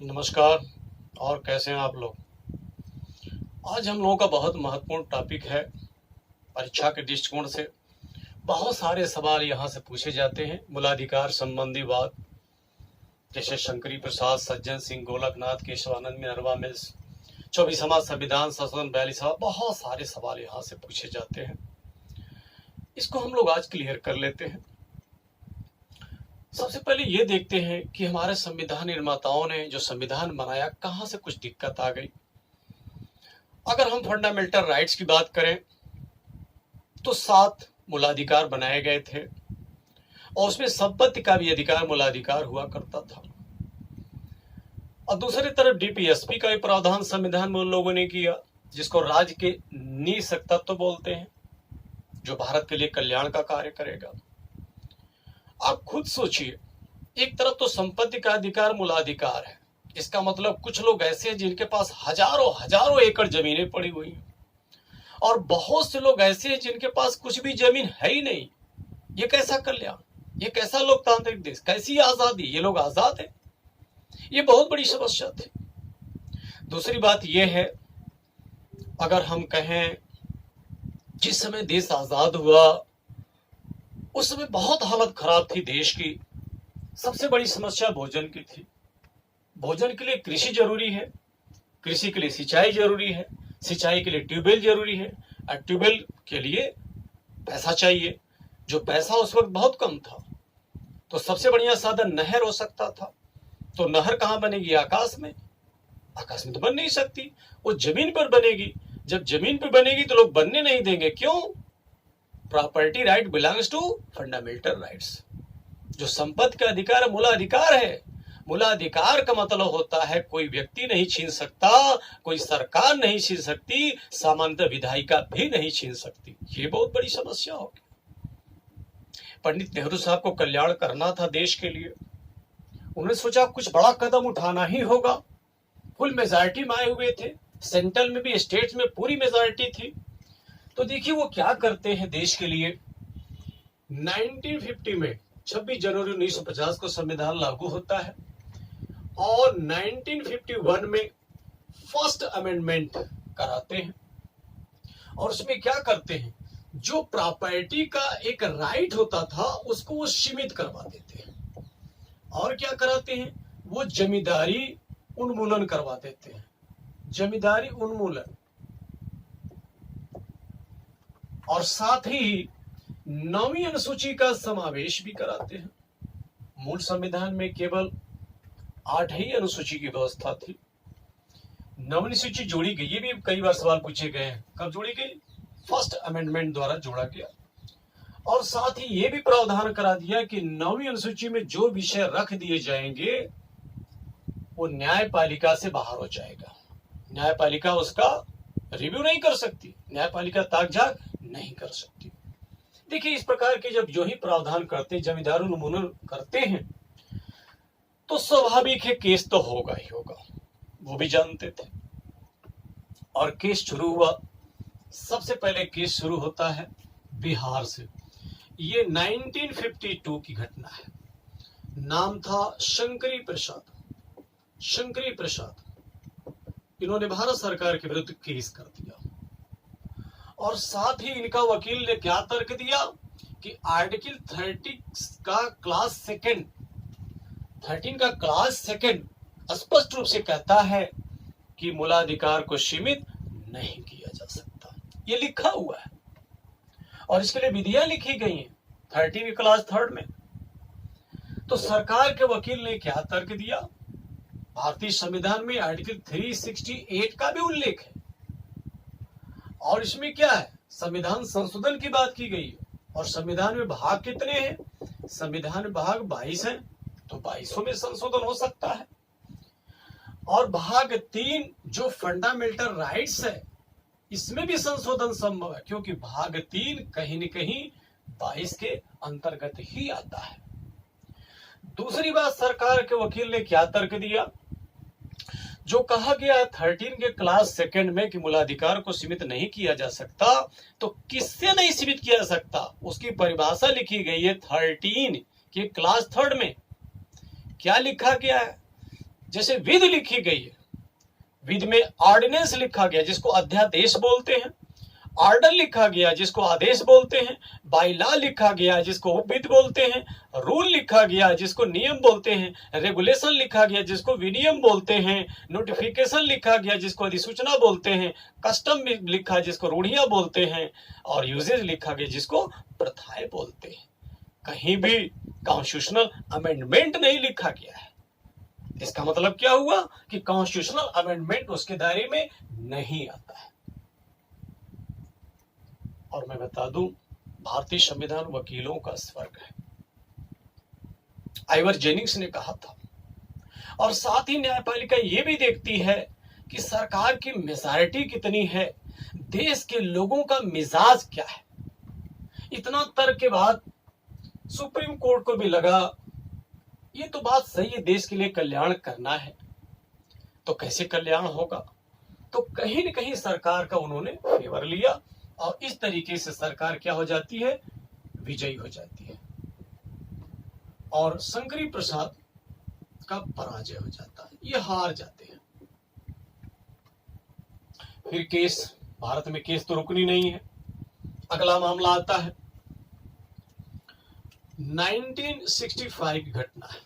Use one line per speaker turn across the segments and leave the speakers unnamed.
नमस्कार। और कैसे हैं आप लोग। आज हम लोगों का बहुत महत्वपूर्ण टॉपिक है। परीक्षा के दृष्टिकोण से बहुत सारे सवाल यहाँ से पूछे जाते हैं मूलाधिकार संबंधी बात, जैसे शंकरी प्रसाद, सज्जन सिंह, गोलकनाथ, केशवानंद, मिनरवा मिल्स, 24वां संविधान संशोधन, 42वां, बहुत सारे सवाल यहाँ से पूछे जाते हैं। इसको हम लोग आज क्लियर कर लेते हैं। सबसे पहले ये देखते हैं कि हमारे संविधान निर्माताओं ने जो संविधान बनाया, कहाँ से कुछ दिक्कत आ गई। अगर हम फंडामेंटल राइट्स की बात करें तो 7 मूलाधिकार बनाए गए थे और उसमें संपत्ति का भी अधिकार मूलाधिकार हुआ करता था। और दूसरी तरफ डीपीएसपी का भी प्रावधान संविधान में उन लोगों ने किया, जिसको राज्य के निःशक्त तत्व बोलते हैं, जो भारत के लिए कल्याण का कार्य करेगा। आप खुद सोचिए, एक तरफ तो संपत्ति का अधिकार मूलाधिकार है, इसका मतलब कुछ लोग ऐसे हैं जिनके पास हजारों हजारों एकड़ जमीनें पड़ी हुई हैं, और बहुत से लोग ऐसे हैं जिनके पास कुछ भी जमीन है ही नहीं। ये कैसा कल्याण, ये कैसा लोकतांत्रिक देश, कैसी आजादी, ये लोग आजाद है? ये बहुत बड़ी समस्या थी। दूसरी बात यह है, अगर हम कहें जिस समय देश आजाद हुआ उस समय बहुत हालत खराब थी देश की। सबसे बड़ी समस्या भोजन की थी। भोजन के लिए कृषि जरूरी है, कृषि के लिए सिंचाई जरूरी है, सिंचाई के लिए ट्यूबवेल जरूरी है, और ट्यूबवेल के लिए पैसा चाहिए, जो पैसा उस वक्त बहुत कम था। तो सबसे बढ़िया साधन नहर हो सकता था। तो नहर कहाँ बनेगी? आकाश में। आकाश में तो बन नहीं सकती, वो जमीन पर बनेगी। जब जमीन पर बनेगी तो लोग बनने नहीं देंगे। क्यों? Property right belongs to fundamental rights. जो संपत्ति का अधिकार है, मूलाधिकार है। मूलाधिकार का मतलब होता है कोई व्यक्ति नहीं छीन सकता, कोई सरकार नहीं छीन सकती, सामान्य विधायिका भी नहीं छीन सकती। ये बहुत बड़ी समस्या होगी। पंडित नेहरू साहब को कल्याण करना था देश के लिए। उन्होंने सोचा कुछ बड़ा कदम उठाना ही होगा। फुल मेजॉरिटी में आए हुए थे, सेंट्रल में भी, स्टेट्स में पूरी मेजॉरिटी थी। तो देखिए वो क्या करते हैं देश के लिए। 1950 में 26 जनवरी 1950 को संविधान लागू होता है, और 1951 में फर्स्ट अमेंडमेंट कराते हैं। और उसमें क्या करते हैं, जो प्रॉपर्टी का एक राइट होता था उसको वो सीमित करवा देते हैं। और क्या कराते हैं, वो जमींदारी उन्मूलन करवा देते हैं। जमींदारी उन्मूलन, और साथ ही 9वीं अनुसूची का समावेश भी कराते हैं। मूल संविधान में केवल 8 ही अनुसूची की व्यवस्था थी। 9वीं अनुसूची जोड़ी गई। ये भी कई बार सवाल पूछे गए हैं, कब जोड़ी गई? फर्स्ट अमेंडमेंट द्वारा जोड़ा गया। और साथ ही ये भी प्रावधान करा दिया कि 9वीं अनुसूची में जो विषय रख दिए जाएंगे वो न्यायपालिका से बाहर हो जाएगा। न्यायपालिका उसका रिव्यू नहीं कर सकती, न्यायपालिका ताक-झाक नहीं कर सकती। देखिए इस प्रकार के जब जो ही प्रावधान करते हैं, जमींदार उन्मूलन करते हैं, तो स्वाभाविक है केस तो होगा ही होगा, वो भी जानते थे। और केस शुरू हुआ। सबसे पहले केस शुरू होता है बिहार से। ये 1952 की घटना है। नाम था शंकरी प्रसाद। शंकरी प्रसाद, इन्होंने भारत सरकार के विरुद्ध केस कर दिया। और साथ ही इनका वकील ने क्या तर्क दिया कि आर्टिकल 30 का क्लास सेकंड, 13 का क्लास सेकंड स्पष्ट रूप से कहता है कि मूलाधिकार को सीमित नहीं किया जा सकता। ये लिखा हुआ है और इसके लिए विधियां लिखी गई हैं 13 के क्लास 3 में। तो सरकार के वकील ने क्या तर्क दिया, भारतीय संविधान में आर्टिकल 368 का भी उल्लेख है, और इसमें क्या है, संविधान संशोधन की बात की गई है। और संविधान में भाग कितने हैं? संविधान में भाग 22 हैं, तो 22 में संशोधन हो सकता है। और भाग 3 जो फंडामेंटल राइट्स है, इसमें भी संशोधन संभव है, क्योंकि भाग 3 कहीं न कहीं 22 के अंतर्गत ही आता है। दूसरी बात, सरकार के वकील ने क्या तर्क दिया, जो कहा गया है 13 के क्लास सेकंड में कि मूलाधिकार को सीमित नहीं किया जा सकता, तो किससे नहीं सीमित किया जा सकता, उसकी परिभाषा लिखी गई है 13 के क्लास 3 में। क्या लिखा गया है? जैसे विधि लिखी गई है, विधि में ऑर्डिनेंस लिखा गया जिसको अध्यादेश बोलते हैं, ऑर्डर लिखा गया जिसको आदेश बोलते हैं, बाय लॉ लिखा गया जिसको उपविधि बोलते हैं, रूल लिखा गया जिसको नियम बोलते हैं, रेगुलेशन लिखा गया जिसको विनियम बोलते हैं, नोटिफिकेशन लिखा गया जिसको अधिसूचना बोलते हैं, कस्टम लिखा जिसको रूढ़ियां बोलते हैं, और यूजेज लिखा गया जिसको प्रथाएं बोलते हैं। कहीं भी कॉन्स्टिट्यूशनल अमेंडमेंट नहीं लिखा गया है। इसका मतलब क्या हुआ कि कॉन्स्टिट्यूशनल अमेंडमेंट उसके दायरे में नहीं आता है। और मैं बता दूं, भारतीय संविधान वकीलों का स्वर्ग है, आइवर जेनिंग्स ने कहा था। और साथ ही न्यायपालिका ये भी देखती है कि सरकार की मेजॉरिटी कितनी है, देश के लोगों का मिजाज क्या है। इतना तर्क के बाद सुप्रीम कोर्ट को भी लगा ये तो बात सही है, देश के लिए कल्याण करना है, तो कैसे कल्याण होगा, तो कहीं न कहीं सरकार का उन्होंने फेवर लिया और इस तरीके से सरकार क्या हो जाती है, विजयी हो जाती है और शंकरी प्रसाद का पराजय हो जाता है, ये हार जाते हैं। फिर केस, भारत में केस तो रुकनी नहीं है, अगला मामला आता है 1965 की घटना है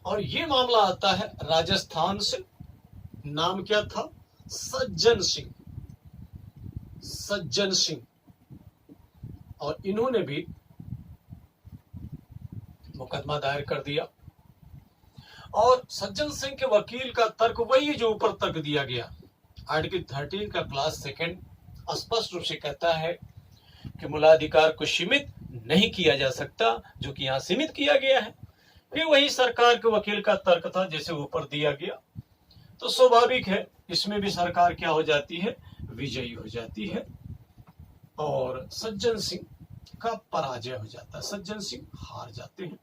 और ये मामला आता है राजस्थान से। नाम क्या था, सज्जन सिंह। सज्जन सिंह, और इन्होंने भी मुकदमा दायर कर दिया और सज्जन सिंह के वकील का तर्क वही जो ऊपर तर्क दिया गया। आर्टिकल 13 का क्लास सेकंड स्पष्ट रूप से कहता है कि मूलाधिकार को सीमित नहीं किया जा सकता, जो कि यहां सीमित किया गया है। फिर वही सरकार के वकील का तर्क था जैसे ऊपर दिया गया, तो स्वाभाविक है इसमें भी सरकार क्या हो जाती है, विजयी हो जाती है और सज्जन सिंह का पराजय हो जाता है, सज्जन सिंह हार जाते हैं।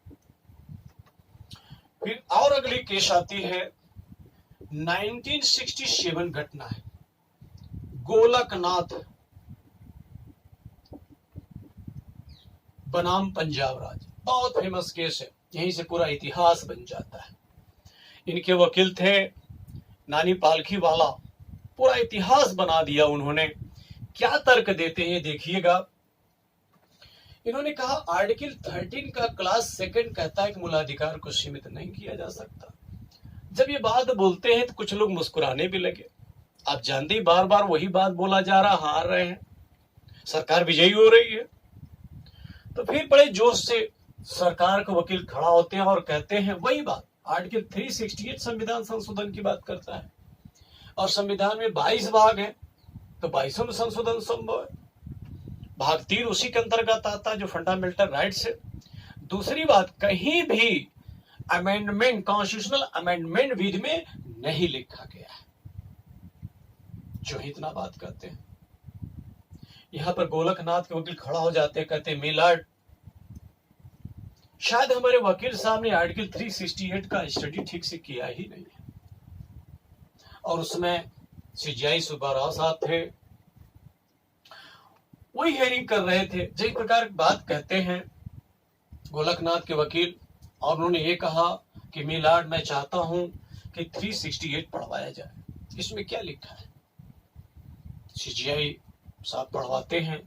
फिर और अगली केस आती है 1967 घटना है, गोलकनाथ बनाम पंजाब राज्य। बहुत फेमस केस है, यहीं से पूरा इतिहास बन जाता है। इनके वकील थे नानी पालखी वाला, पूरा इतिहास बना दिया उन्होंने। क्या तर्क देते हैं देखिएगा। इन्होंने कहा आर्टिकल 13 का क्लास सेकंड कहता है कि मूलाधिकार को सीमित नहीं किया जा सकता। जब ये बात बोलते हैं तो कुछ लोग मुस्कुराने भी लगे। आप जानते ही बार बार वही बात बोला जा रहा, हार रहे हैं, सरकार विजयी हो रही है। तो फिर बड़े जोश से सरकार के वकील खड़ा होते हैं और कहते हैं वही बात। आर्टिकल 368 संविधान संशोधन की बात करता है और संविधान में 22 भाग है, तो 22वें संशोधन संभव है। भाग 3 उसी के अंतर्गत आता है जो फंडामेंटल राइट्स है। दूसरी बात, कहीं भी अमेंडमेंट, कॉन्स्टिट्यूशनल अमेंडमेंट विधि में नहीं लिखा गया है, जो इतना बात करते हैं। यहां पर गोलकनाथ के वकील खड़ा हो जाते हैं, कहते हैं मिलाड, शायद हमारे वकील साहब ने आर्टिकल 368 का स्टडी ठीक से किया ही नहीं है। और उसमें सीजीआई सुब्बाराव साहब थे, वही हियरिंग कर रहे थे। जिस प्रकार बात कहते हैं गोलकनाथ के वकील, और उन्होंने ये कहा कि मिलाड मैं चाहता हूं कि 368 पढ़वाया जाए। इसमें क्या लिखा है, सीजीआई साहब पढ़वाते हैं,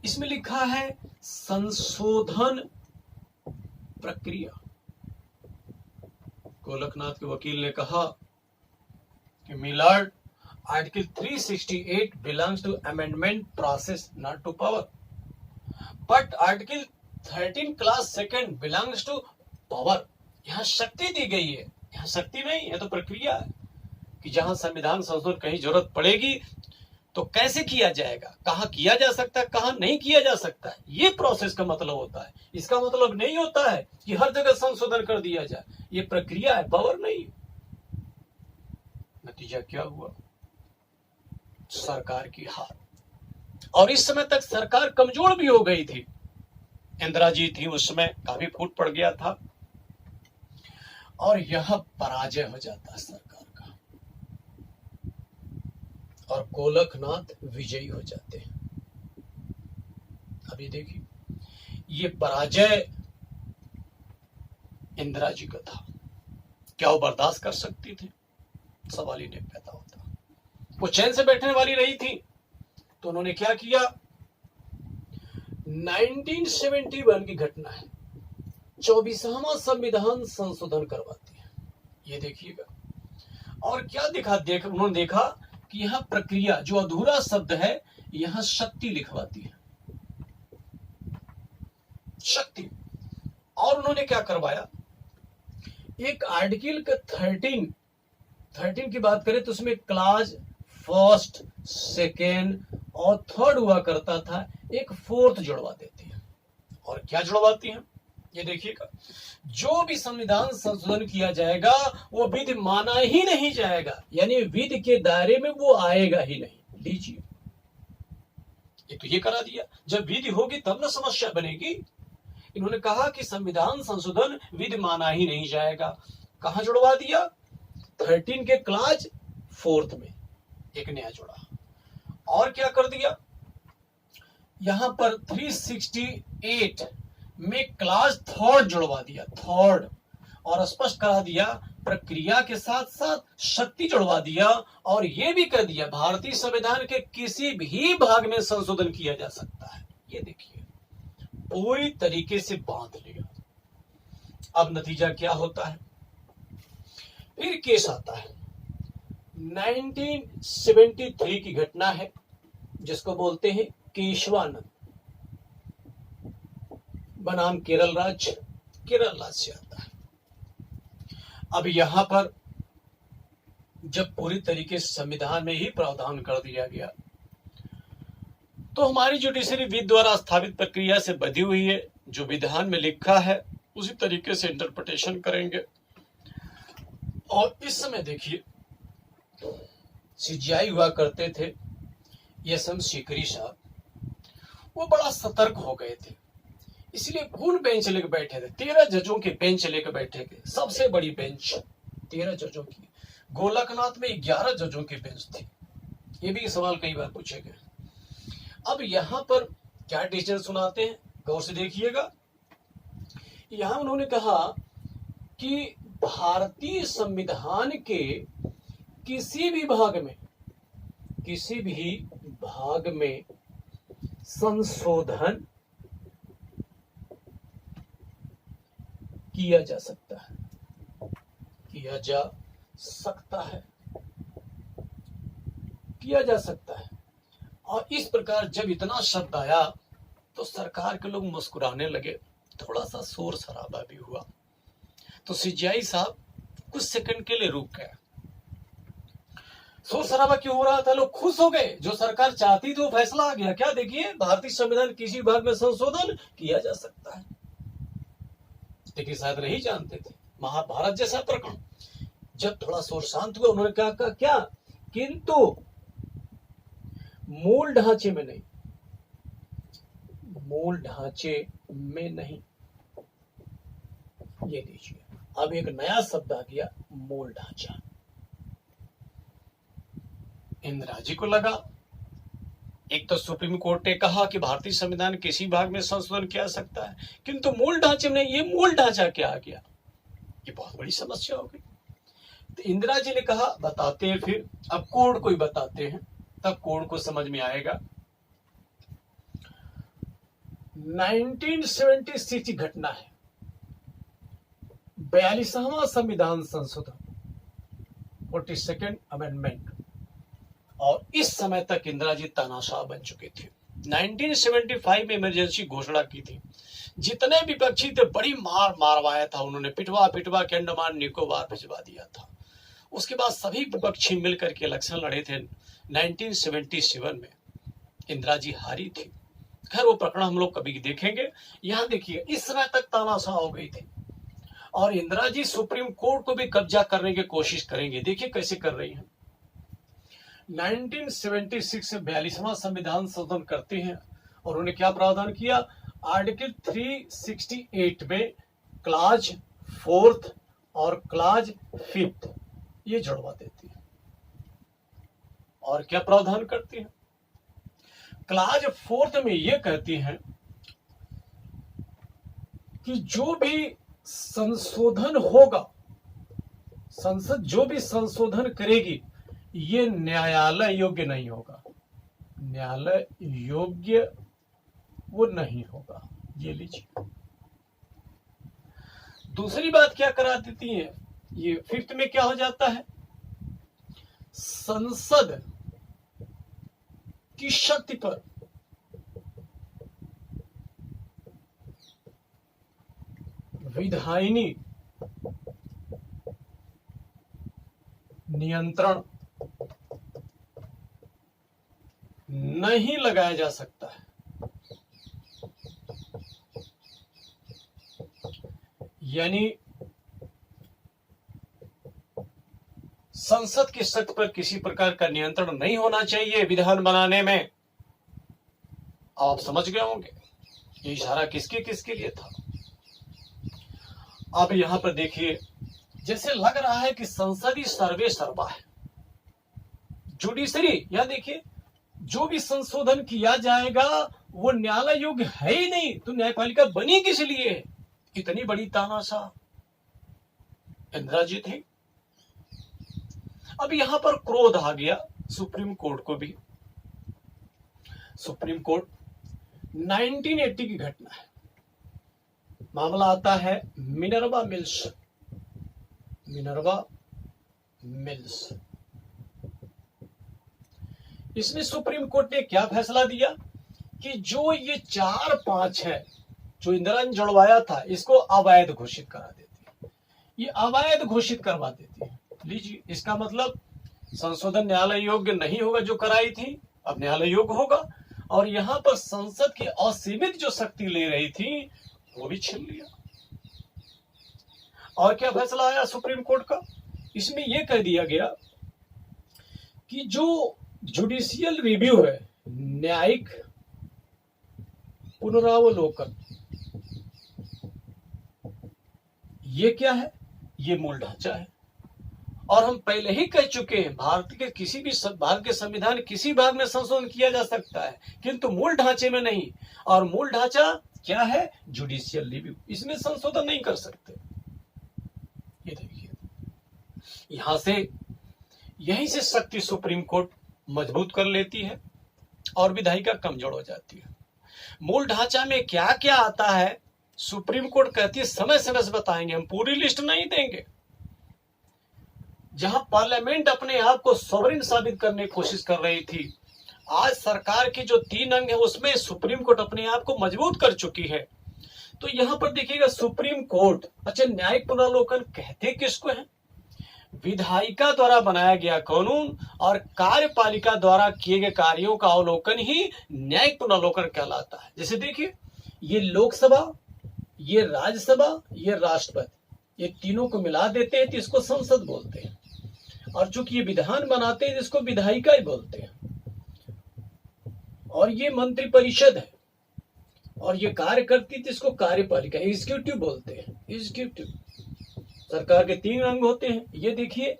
इसमें लिखा है संशोधन प्रक्रिया। गोलकनाथ के वकील ने कहा कि milord, article 368 belongs to amendment process, not to power. But article 13 clause second belongs to power. यहां शक्ति दी गई है, यहां शक्ति नहीं है, तो प्रक्रिया है कि जहां संविधान संशोधन कहीं जरूरत पड़ेगी तो कैसे किया जाएगा, कहां किया जा सकता है, कहां नहीं किया जा सकता है, ये प्रोसेस का मतलब होता है। इसका मतलब नहीं होता है कि हर जगह संशोधन कर दिया जाए, ये प्रक्रिया है, पावर नहीं। नतीजा क्या हुआ, सरकार की हार। और इस समय तक सरकार कमजोर भी हो गई थी, इंदिरा जी थी उस समय, काफी फूट पड़ गया था और यह पराजय हो जाता है सरकार का और गोलकनाथ विजयी हो जाते हैं। अभी देखिए, ये पराजय इंदिरा जी का था, क्या वो बर्दाश्त कर सकती थी? सवाल ही नहीं पैदा होता। वो चैन से बैठने वाली नहीं थी। तो उन्होंने क्या किया? 1971 की घटना है, 24वां संविधान संशोधन करवाती है। ये देखिएगा। और क्या उन्होंने देखा कि यहां प्रक्रिया, जो अधूरा शब्द है, यहां शक्ति लिखवाती है, शक्ति। और उन्होंने क्या करवाया? एक आर्टिकल का 13 की बात करें तो उसमें क्लास फर्स्ट, सेकेंड और थर्ड हुआ करता था, एक फोर्थ जुड़वा देती है। और क्या जुड़वाती है? ये देखिएगा, जो भी संविधान संशोधन किया जाएगा वो विधि माना ही नहीं जाएगा, यानी विधि के दायरे में वो आएगा ही नहीं। लीजिए, ये तो ये करा दिया। जब विधि होगी तब ना समस्या बनेगी। इन्होंने कहा कि संविधान संशोधन विधि माना ही नहीं जाएगा। कहां जुड़वा दिया? 13 के क्लास फोर्थ में एक नया जोड़ा। और क्या कर दिया? यहां पर 368 में क्लास थर्ड जुड़वा दिया, थर्ड। और स्पष्ट करा दिया, प्रक्रिया के साथ साथ शक्ति जुड़वा दिया। और यह भी कर दिया, भारतीय संविधान के किसी भी भाग में संशोधन किया जा सकता है। ये देखिए, पूरी तरीके से बांध लिया। अब नतीजा क्या होता है? फिर केस आता है। 1973 की घटना है, जिसको बोलते हैं केशवानंद, बनाम केरल राज्य से आता है। अब यहां पर जब पूरी तरीके से संविधान में ही प्रावधान कर दिया गया, तो हमारी जुडिशरी विधि द्वारा स्थापित प्रक्रिया से बधी हुई है। जो विधान में लिखा है उसी तरीके से इंटरप्रिटेशन करेंगे। और इस समय देखिए, सीजीआई हुआ करते थे एस.एम. सीकरी साहब, वो बड़ा सतर्क हो गए थे। इसलिए कौन बेंच लेकर बैठे थे? 13 जजों के बेंच लेकर बैठे थे, सबसे बड़ी बेंच 13 जजों की। गोलकनाथ में 11 जजों की बेंच थी। ये भी सवाल कई बार पूछे गए। अब यहां पर क्या डिसीजन सुनाते हैं, गौर से देखिएगा। यहां उन्होंने कहा कि भारतीय संविधान के किसी भी भाग में संशोधन किया जा सकता है। और इस प्रकार जब इतना शब्द आया तो सरकार के लोग मुस्कुराने लगे, थोड़ा सा शोर शराबा भी हुआ। तो सीजीआई साहब कुछ सेकंड के लिए रुक गए। शोर शराबा क्यों हो रहा था? लोग खुश हो गए, जो सरकार चाहती थी वो फैसला आ गया। क्या? देखिए, भारतीय संविधान किसी भाग में संशोधन किया जा सकता है। लेकिन शायद नहीं जानते थे, महाभारत जैसा प्रकरण। जब थोड़ा शोर शांत हुआ, उन्होंने कहा क्या? किंतु मूल ढांचे में नहीं। ये लीजिए, अब एक नया शब्द आ गया, मूल ढांचा। इंदिरा जी को लगा, एक तो सुप्रीम कोर्ट ने कहा कि भारतीय संविधान किसी भाग में संशोधन किया जा सकता है, किंतु मूल ढांचे में, ये मूल ढांचा क्या आ गया? ये बहुत बड़ी समस्या हो गई। तो इंदिरा जी ने कहा, बताते हैं फिर, अब कोड को ही बताते हैं, तब कोड को समझ में आएगा। 1976 की घटना है, 42वां संविधान संशोधन, 42nd अमेंडमेंट। और इस समय तक इंदिरा जी तानाशाह बन चुके थे। 1975 में इमरजेंसी घोषणा की थी। जितने विपक्षी थे बड़ी मार मारवाया था उन्होंने, पिटवा के अंडमान निकोबार भिजवा दिया था। उसके बाद सभी विपक्षी मिलकर के इलेक्शन लड़े थे। 1977 में इंदिरा जी हारी थी। खैर, वो प्रकरण हम लोग कभी देखेंगे। यहां देखिए, इस समय तक तानाशाह हो गई थी और इंदिरा जी सुप्रीम कोर्ट को भी कब्जा करने की कोशिश करेंगे। देखिए कैसे कर रही हैं। 1976 से 42वां संविधान संशोधन करते हैं और उन्होंने क्या प्रावधान किया? आर्टिकल 368 में क्लाज 4th और क्लाज 5th ये जुड़वा देती है। और क्या प्रावधान करती है? क्लाज 4th में ये कहती हैं कि जो भी संशोधन होगा संसद जो भी संशोधन करेगी ये न्यायालय योग्य नहीं होगा, न्यायालय योग्य वो नहीं होगा। ये लीजिए। दूसरी बात क्या करा देती है, ये फिफ्थ में क्या हो जाता है, संसद की शक्ति पर विधायिनी नियंत्रण नहीं लगाया जा सकता है। यानी संसद की शक्ति पर किसी प्रकार का नियंत्रण नहीं होना चाहिए विधान बनाने में। आप समझ गए होंगे ये इशारा किसके किसके लिए था। अब यहां पर देखिए, जैसे लग रहा है कि संसद ही सर्वे सर्वा है, जुडिशरी। यह देखिए, जो भी संशोधन किया जाएगा वो न्यायालय योग्य है ही नहीं, तो न्यायपालिका बनी किस लिए? इतनी बड़ी तानाशाह इंदिरा जी थी। अब यहां पर क्रोध आ गया सुप्रीम कोर्ट को भी। सुप्रीम कोर्ट 1980 की घटना है, मामला आता है मिनर्वा मिल्स। इसमें सुप्रीम कोर्ट ने क्या फैसला दिया कि जो ये 4-5 है जो इंदिरा ने जुड़वाया था, इसको अवैध घोषित करा देती है, ये अवैध घोषित करवा देती है। लीजिए, इसका मतलब संशोधन न्यायालय योग्य नहीं होगा, जो कराई थी अब न्यायालय योग्य होगा। और यहां पर संसद की असीमित जो शक्ति ले रही थी वो भी छीन लिया। और क्या फैसला आया सुप्रीम कोर्ट का, इसमें यह कह दिया गया कि जो जुडिशियल रिव्यू है, न्यायिक पुनरावलोकन, ये क्या है? ये मूल ढांचा है। और हम पहले ही कह चुके हैं, भारत के संविधान किसी भाग में संशोधन किया जा सकता है, किंतु मूल ढांचे में नहीं। और मूल ढांचा क्या है? जुडिशियल रिव्यू, इसमें संशोधन नहीं कर सकते। ये देखिए, यहीं से शक्ति सुप्रीम कोर्ट मजबूत कर लेती है और विधायिका कमजोर हो जाती है। मूल ढांचा में क्या क्या आता है सुप्रीम कोर्ट कहती है समय समय से बताएंगे, हम पूरी लिस्ट नहीं देंगे। जहां पार्लियामेंट अपने आप को सॉवरेन साबित करने की कोशिश कर रही थी, आज सरकार के जो 3 अंग है उसमें सुप्रीम कोर्ट अपने आप को मजबूत कर चुकी है। तो यहां पर देखिएगा सुप्रीम कोर्ट, अच्छा न्यायिक पुनरावलोकन कहते किसको है? विधायिका द्वारा बनाया गया कानून और कार्यपालिका द्वारा किए गए कार्यों का अवलोकन ही न्यायिक पुनरावलोकन कहलाता है। जैसे देखिए, ये लोकसभा, ये राज्यसभा, ये राष्ट्रपति, ये तीनों को मिला देते हैं तो इसको संसद बोलते हैं। और चूंकि ये विधान बनाते हैं इसको विधायिका ही बोलते हैं। और ये मंत्रिपरिषद है और ये कार्य करती है जिसको कार्यपालिका, एग्जीक्यूटिव बोलते हैं। एग्जीक्यूटिव सरकार के 3 अंग होते हैं। ये देखिए,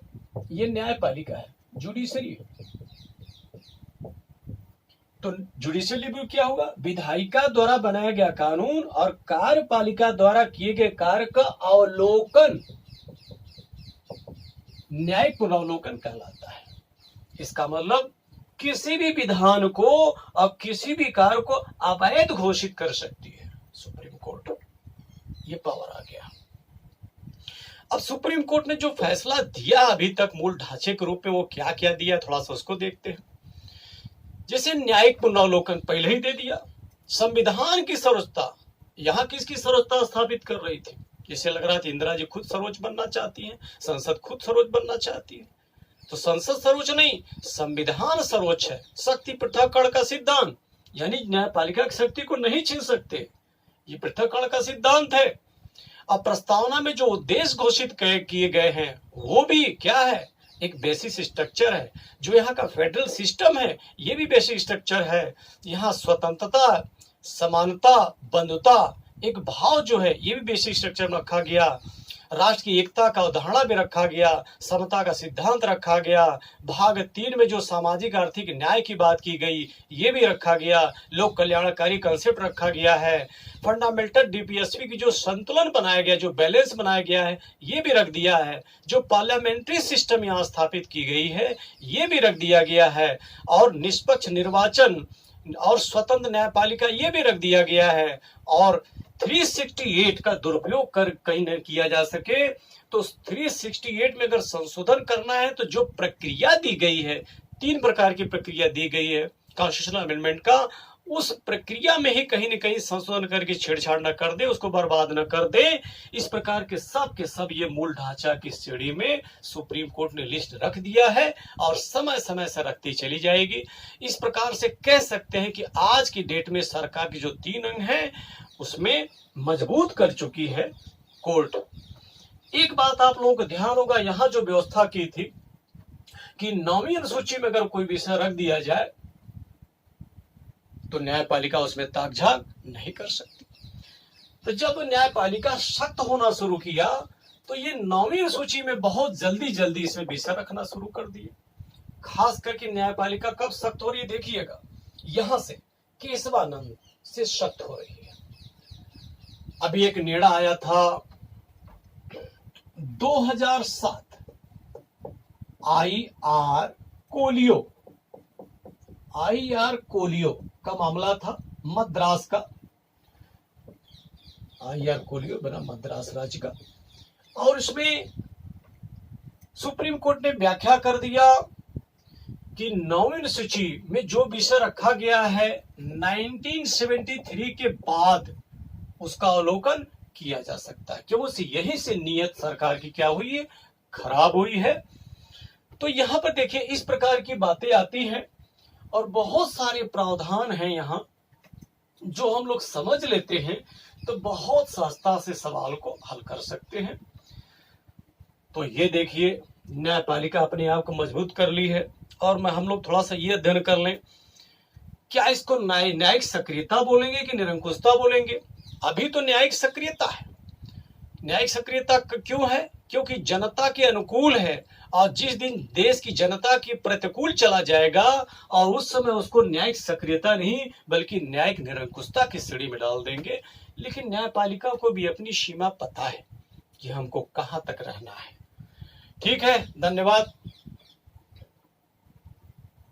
ये न्यायपालिका है, जुडिशरी। तो जुडिशियल रिव्यू क्या होगा? विधायिका द्वारा बनाया गया कानून और कार्यपालिका द्वारा किए गए कार्य का अवलोकन न्यायिक पुनरावलोकन कहलाता है। इसका मतलब किसी भी विधान को और किसी भी कार्य को अवैध घोषित कर सकती है सुप्रीम कोर्ट। ये पावर आ गया। अब सुप्रीम कोर्ट ने जो फैसला दिया अभी तक मूल ढांचे के रूप में, वो क्या क्या दिया, थोड़ा सा उसको देखते हैं। जैसे न्यायिक पुनरावलोकन पहले ही दे दिया। संविधान की सर्वोच्चता, यहां किसकी सर्वोच्चता स्थापित कर रही थी? जैसे लग रहा था इंदिरा जी खुद सर्वोच्च बनना चाहती हैं, संसद खुद सर्वोच्च बनना चाहती है। तो संसद सर्वोच्च नहीं, संविधान सर्वोच्च है। शक्ति पृथक्करण का सिद्धांत, यानी न्यायपालिका की शक्ति को नहीं छीन सकते, ये पृथक्करण का सिद्धांत है। अब प्रस्तावना में जो उद्देश्य घोषित किए गए हैं वो भी क्या है? एक बेसिक स्ट्रक्चर है। जो यहाँ का फेडरल सिस्टम है ये भी बेसिक स्ट्रक्चर है। यहाँ स्वतंत्रता, समानता, बंधुता, एक भाव जो है ये भी बेसिक स्ट्रक्चर में रखा गया। राष्ट्र की एकता का उदाहरण भी रखा गया, समता का सिद्धांत रखा गया, भाग 3 में जो सामाजिक आर्थिक न्याय की बात की गई ये भी रखा गया, लोक कल्याणकारी कंसेप्ट रखा गया है, फंडामेंटल डीपीएसपी की जो संतुलन बनाया गया, जो बैलेंस बनाया गया है ये भी रख दिया है, जो पार्लियामेंट्री सिस्टम यहाँ स्थापित की गई है ये भी रख दिया गया है, और निष्पक्ष निर्वाचन और स्वतंत्र न्यायपालिका ये भी रख दिया गया है, और 368 का दुरुपयोग कर कहीं न किया जा सके। तो 368 में अगर संशोधन करना है तो जो प्रक्रिया दी गई है, 3 प्रकार की प्रक्रिया दी गई है कॉन्स्टिट्यूशनल अमेंडमेंट का, उस प्रक्रिया में ही कहीं न कहीं संशोधन करके छेड़छाड़ न कर दे, उसको बर्बाद न कर दे। इस प्रकार के सब ये मूल ढांचा की सीढ़ी में सुप्रीम कोर्ट ने लिस्ट रख दिया है और समय समय से रखती चली जाएगी। इस प्रकार से कह सकते हैं कि आज की डेट में सरकार की जो 3 अंग है उसमें मजबूत कर चुकी है कोर्ट। एक बात आप लोगों को ध्यान होगा, यहां जो व्यवस्था की थी कि 9वीं अनुसूची में अगर कोई विषय रख दिया जाए तो न्यायपालिका उसमें ताकझाक नहीं कर सकती। तो जब न्यायपालिका सख्त होना शुरू किया तो ये 9वीं अनुसूची में बहुत जल्दी इसमें विषय रखना शुरू कर दिए। खास करके न्यायपालिका कब सख्त हो रही है देखिएगा, यहां से केशवानंद से सख्त हो रही है। अभी एक निर्णय आया था 2007 आईआर कोलियो का मामला था, मद्रास का आईआर कोलियो बना मद्रास राज्य का, और इसमें सुप्रीम कोर्ट ने व्याख्या कर दिया कि 9वीं अनुसूची में जो विषय रखा गया है 1973 के बाद उसका अवलोकन किया जा सकता है, क्यों यही से नीयत सरकार की क्या हुई है, खराब हुई है। तो यहां पर देखिए इस प्रकार की बातें आती हैं और बहुत सारे प्रावधान हैं यहाँ जो हम लोग समझ लेते हैं तो बहुत सहजता से सवाल को हल कर सकते हैं। तो ये देखिए न्यायपालिका अपने आप को मजबूत कर ली है, और हम लोग थोड़ा सा ये अध्ययन कर लें, क्या इसको न्यायिक सक्रियता बोलेंगे कि निरंकुशता बोलेंगे। अभी तो न्यायिक सक्रियता है। न्यायिक सक्रियता क्यों है, क्योंकि जनता के अनुकूल है, और जिस दिन देश की जनता के प्रतिकूल चला जाएगा और उस समय उसको न्यायिक सक्रियता नहीं बल्कि न्यायिक निरंकुशता की श्रेणी में डाल देंगे। लेकिन न्यायपालिका को भी अपनी सीमा पता है कि हमको कहां तक रहना है। ठीक है, धन्यवाद।